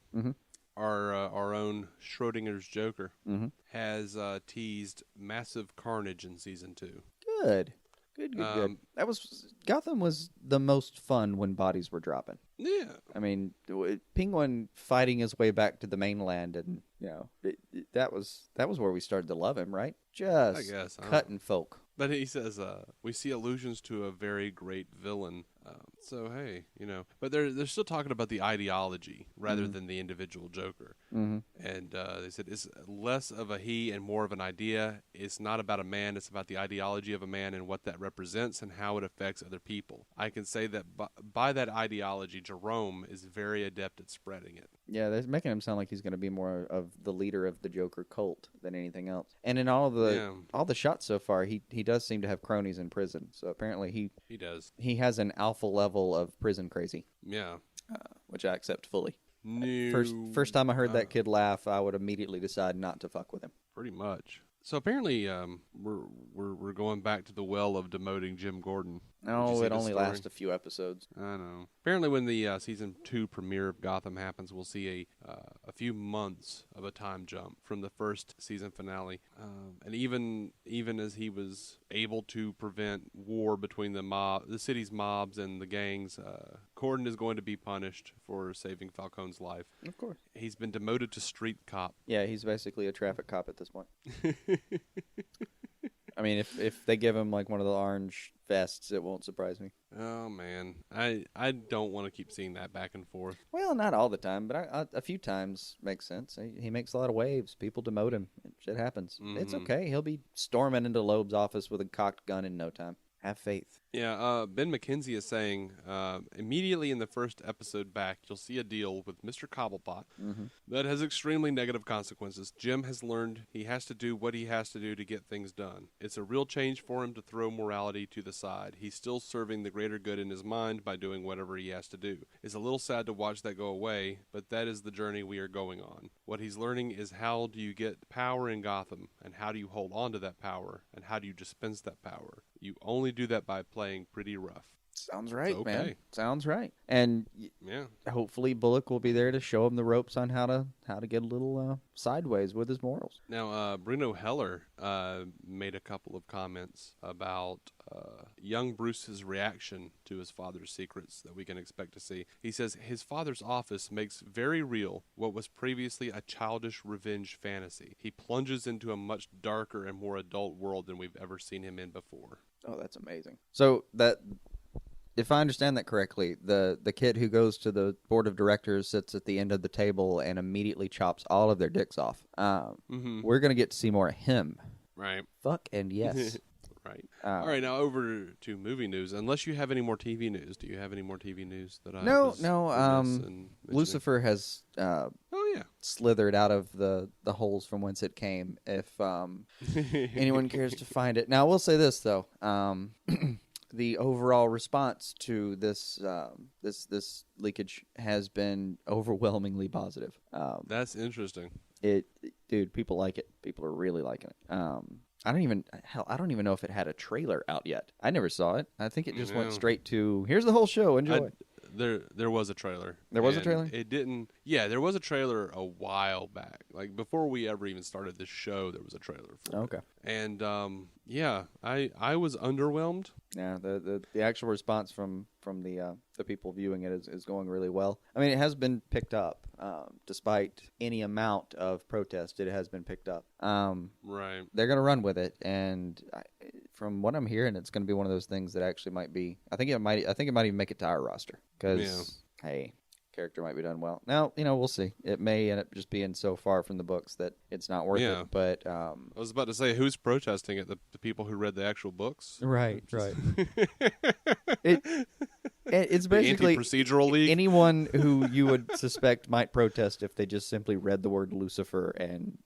our own Schrodinger's Joker, has teased massive carnage in season 2. Good. That was Gotham was the most fun when bodies were dropping. Yeah. I mean, Penguin fighting his way back to the mainland, and that was where we started to love him, right? Just I guess, cutting folk. But he says, we see allusions to a very great villain. So, hey, But they're still talking about the ideology rather than the individual Joker. And they said it's less of a he and more of an idea. It's not about a man. It's about the ideology of a man and what that represents and how it affects other people. I can say that by that ideology, Jerome is very adept at spreading it. Yeah, they're making him sound like he's going to be more of the leader of the Joker cult than anything else. And in all the shots so far, he does seem to have cronies in prison. So apparently he does. He has an alpha level of prison crazy. Yeah. Which I accept fully. No. First time I heard that kid laugh, I would immediately decide not to fuck with him. Pretty much. So apparently, we're going back to the well of demoting Jim Gordon. No, it only lasts a few episodes. I know. Apparently, when the season 2 premiere of Gotham happens, we'll see a few months of a time jump from the first season finale. And even as he was able to prevent war between the city's mobs and the gangs, Gordon is going to be punished for saving Falcone's life. Of course. He's been demoted to street cop. Yeah, he's basically a traffic cop at this point. I mean, if they give him like one of the orange vests, it won't surprise me. Oh man, I don't want to keep seeing that back and forth. Well, not all the time, but a few times makes sense. He makes a lot of waves. People demote him. Shit happens. It's okay. He'll be storming into Loeb's office with a cocked gun in no time. Have faith. Yeah, Ben McKenzie is saying, immediately in the first episode back, you'll see a deal with Mr. Cobblepot that has extremely negative consequences. Jim has learned he has to do what he has to do to get things done. It's a real change for him to throw morality to the side. He's still serving the greater good in his mind by doing whatever he has to do. It's a little sad to watch that go away, but that is the journey we are going on. What he's learning is how do you get power in Gotham, and how do you hold on to that power, and how do you dispense that power. You only do that by playing pretty rough. Sounds right, okay. man. Sounds right. And Yeah. hopefully Bullock will be there to show him the ropes on how to get a little sideways with his morals. Now, Bruno Heller made a couple of comments about young Bruce's reaction to his father's secrets that we can expect to see. He says his father's office makes very real what was previously a childish revenge fantasy. He plunges into a much darker and more adult world than we've ever seen him in before. Oh, that's amazing. So that, if I understand that correctly, the kid who goes to the board of directors sits at the end of the table and immediately chops all of their dicks off. We're going to get to see more of him. Right. Fuck and yes. Right. All right, now over to movie news. Unless you have any more TV news. Do you have any more TV news that I was remiss in mentioning? Lucifer has slithered out of the holes from whence it came, if anyone cares to find it. Now, I will say this, though. The overall response to this leakage has been overwhelmingly positive. That's interesting. Dude, people like it. People are really liking it. I don't even know if it had a trailer out yet. I never saw it. I think it just went straight to, here's the whole show. Enjoy. There was a trailer. There was a trailer? It didn't. Yeah, there was a trailer a while back. Like before we ever even started this show, there was a trailer for it. Okay. And I was underwhelmed. Yeah, the actual response from the people viewing it is going really well. I mean, it has been picked up. Despite any amount of protest, it has been picked up. Right. They're going to run with it, and from what I'm hearing, it's going to be one of those things that actually might be. I think it might even make it to our roster because hey, character might be done well. Now, we'll see. It may end up just being so far from the books that it's not worth it. But I was about to say, who's protesting it? The people who read the actual books? Right. It's basically procedural league. Anyone who you would suspect might protest if they just simply read the word Lucifer and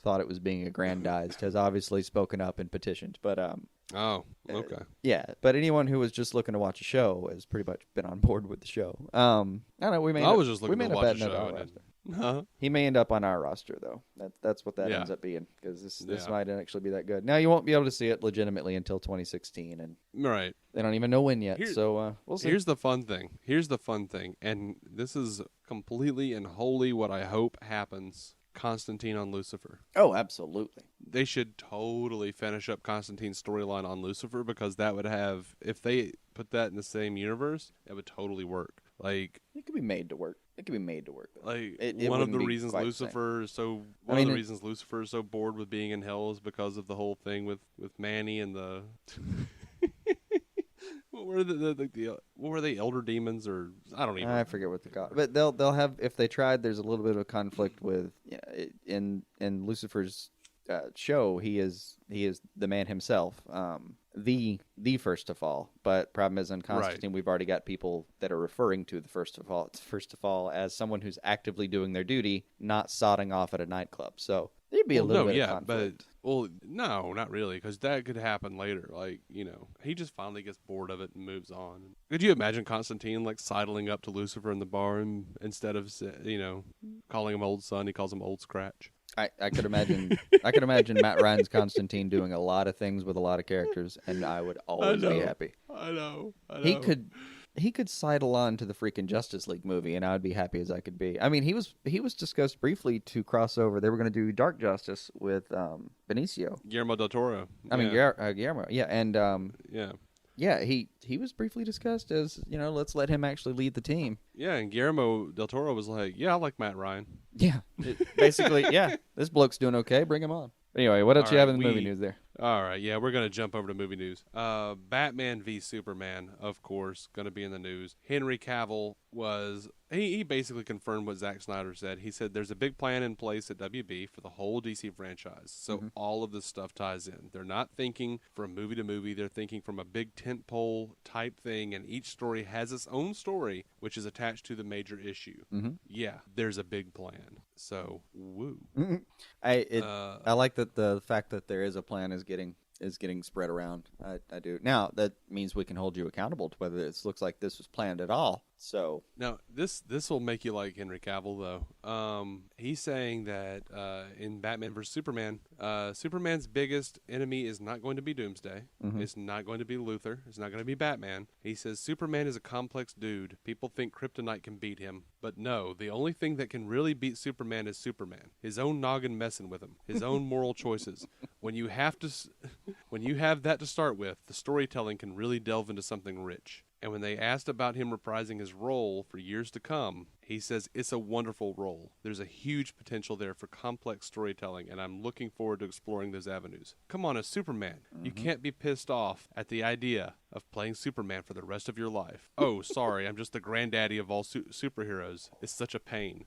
thought it was being aggrandized has obviously spoken up and petitioned. But oh, okay. Yeah, but anyone who was just looking to watch a show has pretty much been on board with the show. I don't know. I was just looking to watch a show. He may end up on our roster, though. That's what that ends up being, because this might actually be that good. Now, you won't be able to see it legitimately until 2016, and right. They don't even know when yet, so we'll see. Here's the fun thing, and this is completely and wholly what I hope happens. Constantine on Lucifer. Oh, absolutely. They should totally finish up Constantine's storyline on Lucifer, because that would have, if they put that in the same universe, it would totally work. Like, it could be made to work. Though. Like it one of the reasons Lucifer is so bored with being in hell is because of the whole thing with Manny and the what were they, elder demons, or I forget what they call it. But they'll have, if they tried, there's a little bit of a conflict with in Lucifer's show. He is the man himself, the first to fall. But problem is, in Constantine, we've already got people that are referring to the first to fall. It's first to fall as someone who's actively doing their duty, not sodding off at a nightclub. So there'd be a little bit of conflict. No, not really, because that could happen later. Like, he just finally gets bored of it and moves on. Could you imagine Constantine like sidling up to Lucifer in the bar, and instead of calling him old son, he calls him old scratch? I could imagine. I could imagine Matt Ryan's Constantine doing a lot of things with a lot of characters, and I would always be happy. I know. He could sidle on to the freaking Justice League movie, and I would be happy as I could be. I mean, he was discussed briefly to cross over. They were going to do Dark Justice with Benicio. Guillermo del Toro. Guillermo. Yeah, and yeah. Yeah, he was briefly discussed as, let's let him actually lead the team. Yeah, and Guillermo del Toro was like, yeah, I like Matt Ryan. Yeah, basically, yeah, this bloke's doing okay, bring him on. Anyway, what else you have in the movie news there? All right, yeah, we're going to jump over to movie news. Batman v Superman, of course, going to be in the news. Henry Cavill he basically confirmed what Zack Snyder said. He said there's a big plan in place at WB for the whole DC franchise. So all of this stuff ties in. They're not thinking from movie to movie. They're thinking from a big tentpole type thing, and each story has its own story, which is attached to the major issue. Yeah, there's a big plan. So, woo. I like that the fact that there is a plan is getting spread around. I do. Now, that means we can hold you accountable to whether this looks like this was planned at all. So now this will make you like Henry Cavill though. He's saying that in Batman vs Superman, Superman's biggest enemy is not going to be Doomsday. It's not going to be Luthor. It's not going to be Batman. He says Superman is a complex dude. People think Kryptonite can beat him, but no. The only thing that can really beat Superman is Superman. His own noggin messing with him. His own moral choices. When you have that to start with, the storytelling can really delve into something rich. And when they asked about him reprising his role for years to come, he says it's a wonderful role. There's a huge potential there for complex storytelling, and I'm looking forward to exploring those avenues. Come on, as Superman, you can't be pissed off at the idea of playing Superman for the rest of your life. Oh, sorry, I'm just the granddaddy of all superheroes. It's such a pain.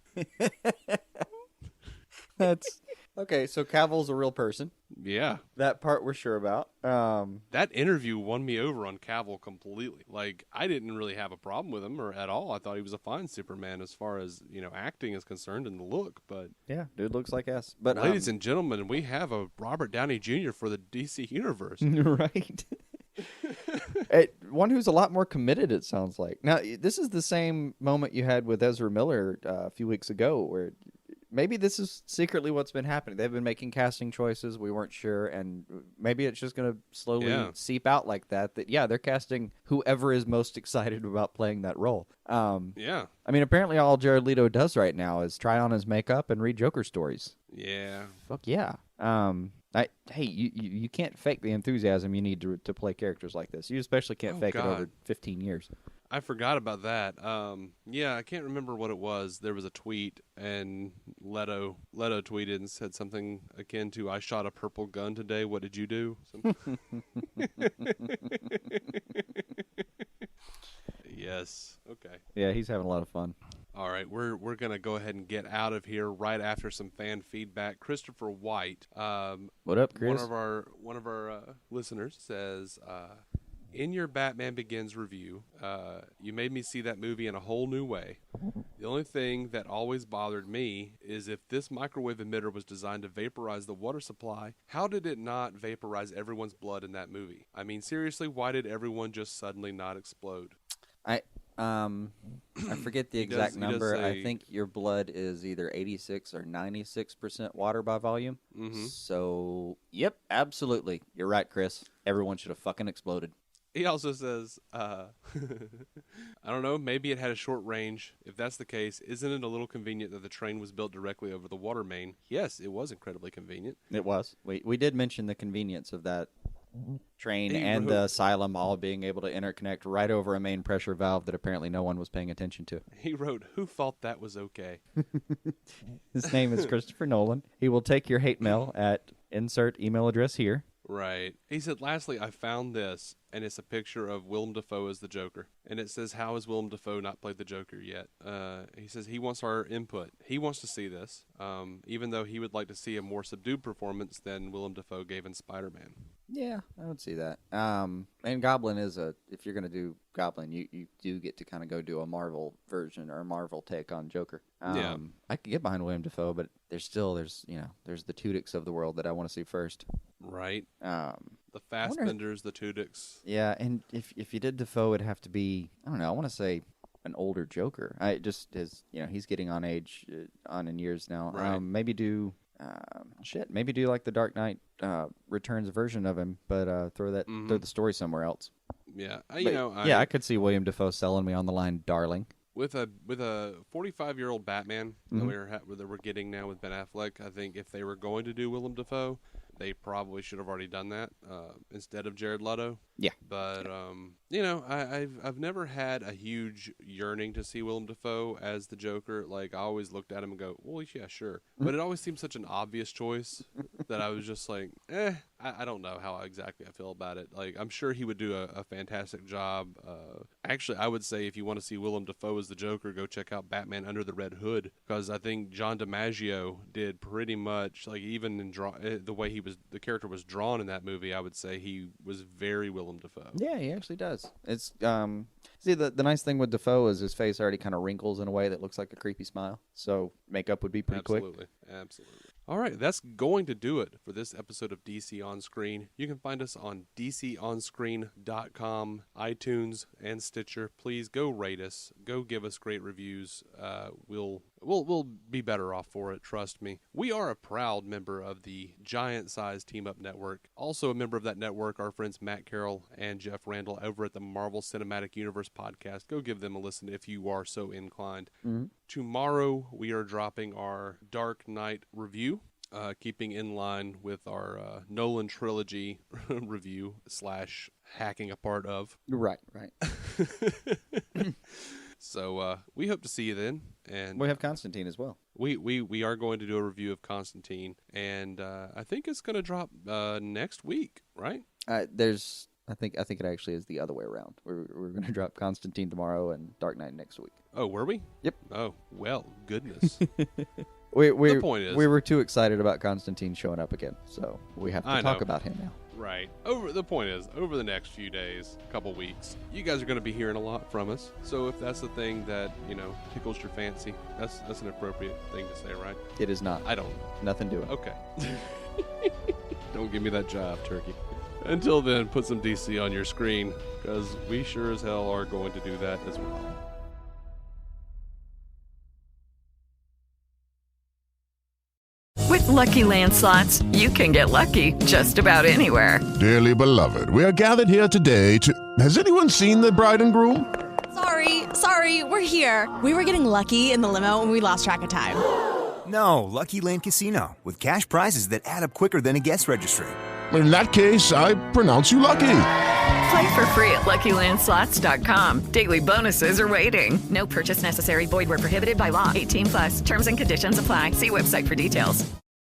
That's okay. So Cavill's a real person. Yeah. That part we're sure about. That interview won me over on Cavill completely. Like, I didn't really have a problem with him or at all. I thought he was a fine Superman as far as, acting is concerned and the look. But yeah, dude looks like ass. But ladies and gentlemen, we have a Robert Downey Jr. for the DC universe. Right. One who's a lot more committed, it sounds like. Now, this is the same moment you had with Ezra Miller a few weeks ago, where maybe this is secretly what's been happening. They've been making casting choices. We weren't sure, and maybe it's just going to slowly seep out like that. They're casting whoever is most excited about playing that role. Yeah. I mean, apparently all Jared Leto does right now is try on his makeup and read Joker stories. Yeah. Fuck yeah. You can't fake the enthusiasm you need to play characters like this. You especially can't fake it over 15 years. I forgot about that. I can't remember what it was. There was a tweet, and Leto tweeted and said something akin to, "I shot a purple gun today. What did you do?" Yes. Okay. Yeah, he's having a lot of fun. All right, we're gonna go ahead and get out of here right after some fan feedback. Christopher White, what up, Chris? One of our listeners says, in your Batman Begins review, you made me see that movie in a whole new way. The only thing that always bothered me is if this microwave emitter was designed to vaporize the water supply, how did it not vaporize everyone's blood in that movie? I mean, seriously, why did everyone just suddenly not explode? I forget the exact number. I think your blood is either 86 or 96% water by volume. Mm-hmm. So, yep, absolutely. You're right, Chris. Everyone should have fucking exploded. He also says, I don't know, maybe it had a short range. If that's the case, isn't it a little convenient that the train was built directly over the water main? Yes, it was incredibly convenient. It was. We did mention the convenience of that train and the asylum all being able to interconnect right over a main pressure valve that apparently no one was paying attention to. He wrote, "Who thought that was okay?" His name is Christopher Nolan. He will take your hate mail at insert email address here. Right. He said, lastly, I found this, and it's a picture of Willem Dafoe as the Joker. And it says, how has Willem Dafoe not played the Joker yet? He says he wants our input. He wants to see this, even though he would like to see a more subdued performance than Willem Dafoe gave in Spider-Man. Yeah, I would see that. And Goblin is if you're going to do Goblin, you do get to kind of go do a Marvel version or a Marvel take on Joker. Yeah. I could get behind William Dafoe, but there's the Tudyks of the world that I want to see first. Right. The Fassbenders, the Tudyks. Yeah, and if you did Dafoe, it'd have to be, I don't know, I want to say an older Joker. He's getting on in years now. Right. Maybe do like the Dark Knight Returns version of him, but throw the story somewhere else. Yeah, I could see William Dafoe selling me on the line, darling. With a 45-year-old Batman that we're getting now with Ben Affleck, I think if they were going to do Willem Dafoe, they probably should have already done that instead of Jared Leto. Yeah. But I've never had a huge yearning to see Willem Dafoe as the Joker. Like, I always looked at him and go, well, yeah, sure. But it always seemed such an obvious choice that I was just like, I don't know how exactly I feel about it. Like, I'm sure he would do a fantastic job. Actually, I would say if you want to see Willem Dafoe as the Joker, go check out Batman Under the Red Hood, because I think John DiMaggio did pretty much, like, even in the way the character was drawn in that movie, I would say he was very Willem Dafoe. Yeah, he actually does. It's see, the nice thing with Dafoe is his face already kind of wrinkles in a way that looks like a creepy smile. So makeup would be pretty quick. Absolutely. All right, that's going to do it for this episode of DC On Screen. You can find us on DCOnScreen.com, iTunes, and Stitcher. Please go rate us. Go give us great reviews. We'll be better off for it, trust me. We are a proud member of the Giant Size Team Up Network. Also a member of that network, our friends Matt Carroll and Jeff Randall over at the Marvel Cinematic Universe podcast. Go give them a listen if you are so inclined. Mm-hmm. Tomorrow we are dropping our Dark Knight review. Keeping in line with our Nolan trilogy review / hacking a part of. Right. So we hope to see you then. And we have Constantine as well. We are going to do a review of Constantine, and I think it's going to drop next week, right? I think it actually is the other way around. We're going to drop Constantine tomorrow and Dark Knight next week. Oh, were we? Yep. Oh, well, goodness. The point is, we were too excited about Constantine showing up again, so we have to talk about him now. Right. The point is, over the next few days, couple weeks, you guys are going to be hearing a lot from us. So if that's the thing that, tickles your fancy, that's an appropriate thing to say, right? It is not. I don't. Nothing doing. Okay. Don't give me that job, turkey. Until then, put some DC on your screen, because we sure as hell are going to do that as well. With Lucky Land Slots, you can get lucky just about anywhere. Dearly beloved, we are gathered here today to... Has anyone seen the bride and groom? Sorry, we're here. We were getting lucky in the limo and we lost track of time. No, Lucky Land Casino, with cash prizes that add up quicker than a guest registry. In that case, I pronounce you lucky. Play for free at LuckyLandSlots.com. Daily bonuses are waiting. No purchase necessary. Void where prohibited by law. 18+. Terms and conditions apply. See website for details.